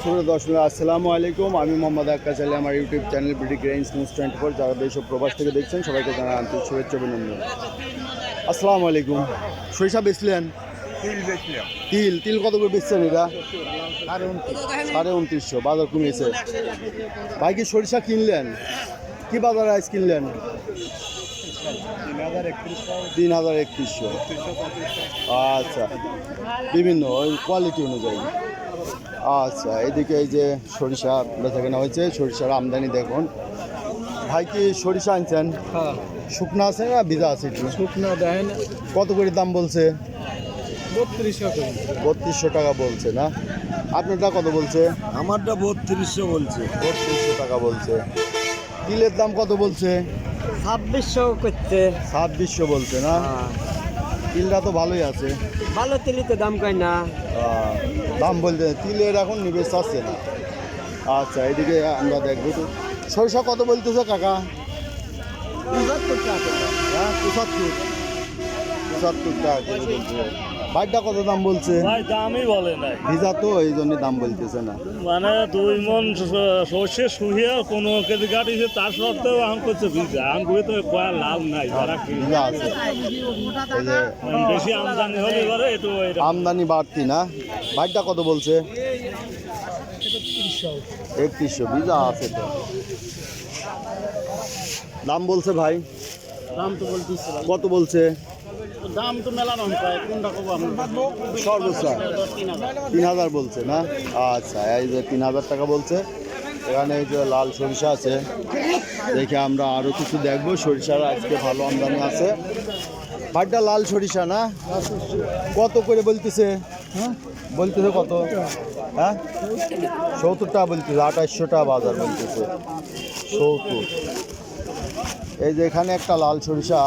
দর্শক আসসালামু আলাইকুম, আমি মোহাম্মদ আক্কাস আলী। আমার YouTube channel BD grains news 24 যারা দেশ ও প্রবাস থেকে দেখছেন সবাইকে জানাই আন্তরিক শুভেচ্ছা অভিনন্দন। আসসালামু আলাইকুম। সরিষা বেচলেন? তিল কত করে বেচছেন? এটা 29,500। বাজার কমেছে ভাই। কি সরিষা কিনলেন? কি বাজারে আজ কিনলেন? 3,031। আচ্ছা, বিভিন্ন ওই কোয়ালিটি অনুযায়ী। আচ্ছা, এদিকে এই যে সরিষা বেচা কেনা হয়েছে। সরিষার আমদানি দেখুন। ভাই কি সরিষা আনছেন? হ্যাঁ, শুকনা আছে না ভিজা আছে? শুকনা দেয় না। কত করে দাম বলছে? 3200 টাকা বলছে না? আপনারটা কত বলছে? আমারটা 3200 বলছে। 3200 টাকা বলছে। তিলের দাম কত বলছে? 2600 করতে। 2600 বলছে না? তিলটা তো ভালোই আছে। ভালো তিলিতে দাম কয় না। দাম বলতে তিলের এখন নিবেশ আসছে না। আচ্ছা, এদিকে আমরা দেখবো তো সরিষা কত বলতেছে কাকা? 75 টাকা। হ্যাঁ, 75 টাকা করে বলছে। বাইকটা কত দাম বলছে? ভাই দামই বলে নাই, ভিজা তো এই জন্য দাম বলতেছে না। মানে 2 মন সর্ষে শুহিয়ে 15 কেজি কাটিছে, তার সত্ত্বেও আম করছে ভিজা। আম গুলো তো কয়া লাভ নাই, যারা ভিজা আছে। এই যে বেশি আমদানি হলে এবারে একটু আমদানি বাড়তি না? বাইকটা কত বলছে? 3100। ভিজা আছে তো। দাম বলছে ভাই? দাম তো বলতেছে, কত বলছে? দাম তো মেলানো হয়। কোনটা কব আমরা? সর্বোচ্চ 3,000 বলছে না? আচ্ছা, এই যে 3,000 টাকা বলছে। এখানে এই যে লাল সরিষা আছে। দেখে আমরা আরও কিছু দেখবো। সরিষার আজকে ভালো আমদানি আছে। ভাইটা লাল সরিষা না? কত করে বলতেছে? বলতেছে কত? হ্যাঁ, 70 টাকা বলতেছে। 2800 টাকা বাজার বলতেছে। 70। এই যে এখানে একটা লাল সরিষা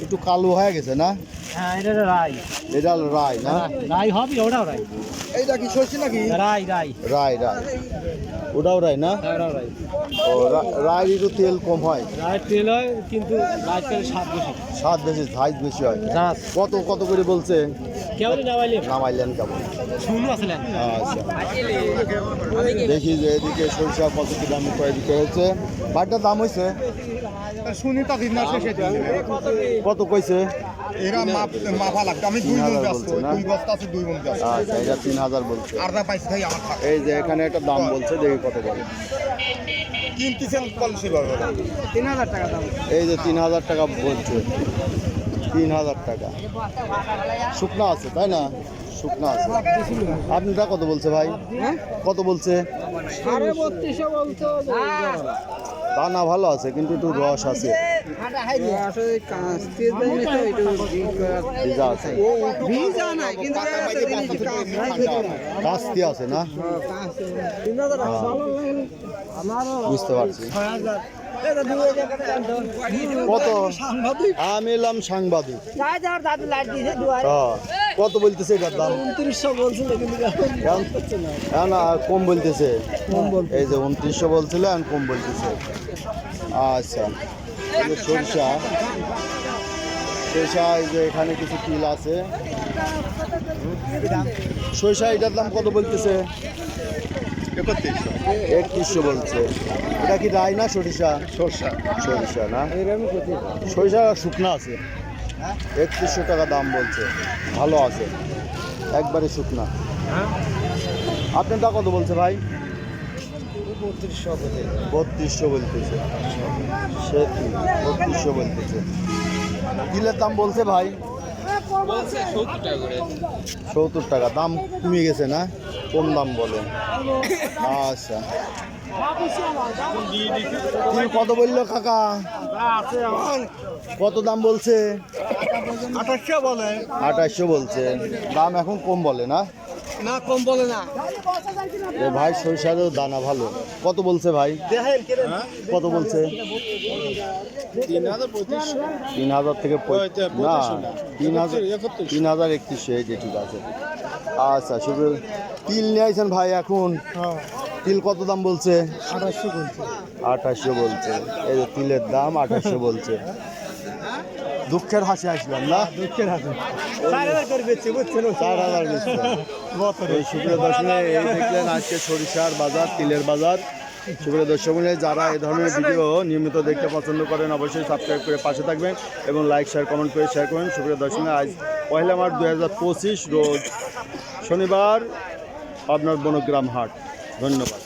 একটু কালো হয়ে গেছে না? হ্যাঁ, এটা রাই। এটা রায় না? রাই হবে, ওটাও রাই। এইটা কি সরষে নাকি? রাই। রায়। ওটাও রায় না? ওটাও রাই। ও রায় একটু তেল কম হয়। রাই তেল হয়, কিন্তু রাই তেল স্বাদ বেশি। স্বাদ বেশি, ঝাঁজ বেশি হয়। জাত কত করে বলছে? কেমন নামাইলে নামাইলেন কেমন? শুনু আসলেন। আচ্ছা, দেখি যে এদিকে সরিষা কত কি দাম করে দিতে হয়েছে। বাড়িটার দাম হয়েছে শুনি তা দিন না শেষে দিন কত কইছে? এরা মাফা লাগবে। আমি 2 মন 3,000 ব্যস্ত, বলছে না? 2 বস্তা আছে, 2 মন ব্যস্ত। আচ্ছা, এটা 3,000 বলছে। আর না পাইছি ভাই আমার থাকে। এই যে এখানে একটা দাম বলছে, দেখি কত বলে। কিনতেছেন কলসি বাবা 3000 টাকা দাম। এই যে 3,000 টাকা বলছে। 3,000 টাকা শুকনা আছে, তাই না? শুকনা আছে। আপনারটা কত বলছে ভাই? কত বলছে? 3250 বলতো। দানা ভালো আছে, কিন্তু একটু রস আছে। ভিজা আছে, কাস্তি আছে না? বুঝতে পারছি। কত? আমি এলাম সাংবাদিক। কত বলতেছে এটার দাম? 2900 বলছিল, কিন্তু এখন কম বলতেছে। এই যে 2900 বলছিল, এখন কম বলতেছে। আচ্ছা, এই যে সরিষা এই যে এখানে কিছু তিল আছে। সরিষা এটার দাম কত বলতেছে? 3100 বলছে। এটা কি রায় না সরিষা? সরিষা না? সরিষা শুকনা আছে। 3100 টাকা দাম বলছে। ভালো আছে, একবারে শুকনা। আপনারটা কত বলছে ভাই? 3200 বলতেছে। সে 3200 বলতেছে। তিলের দাম বলছে ভাই 70 টাকা। দাম কমে গেছে না? কম দাম বলে। আচ্ছা, তিল কত বললো কাকা? কত দাম বলছে? 2800 বলে 2800 বলছে। দাম এখন কম বলে না? না, কম বলে না। এ ভাই সরিষারও দানা ভালো। কত বলছে ভাই? কত বলছে? 3,000 থেকে না, 3,031। এই যে ঠিক আছে। আচ্ছা, শুধু তিল নিয়ে আইছেন ভাই এখন? তিল কত দাম বলছে? 2800 বলছে। এই যে তিলের দাম 2800 বলছে। দুঃখের হাসি আসবেন না? দুঃখের হাতে 4,000 করে বেচছে বুঝছেন 4,000 বেচছে। এই সুপ্রিয় দর্শক এই দেখলেন আজকে সরিষার বাজার, তিলের বাজার। সুপ্রিয় দর্শক যারা এই ধরনের ভিডিও নিয়মিত দেখতে পছন্দ করেন অবশ্যই সাবস্ক্রাইব করে পাশে থাকবেন এবং লাইক শেয়ার কমেন্ট করে শেয়ার করবেন। সুপ্রিয় দর্শক আজ 1 মার্চ 2025 রোজ শনিবার আপনার বনগ্রাম হাট। ধন্যবাদ।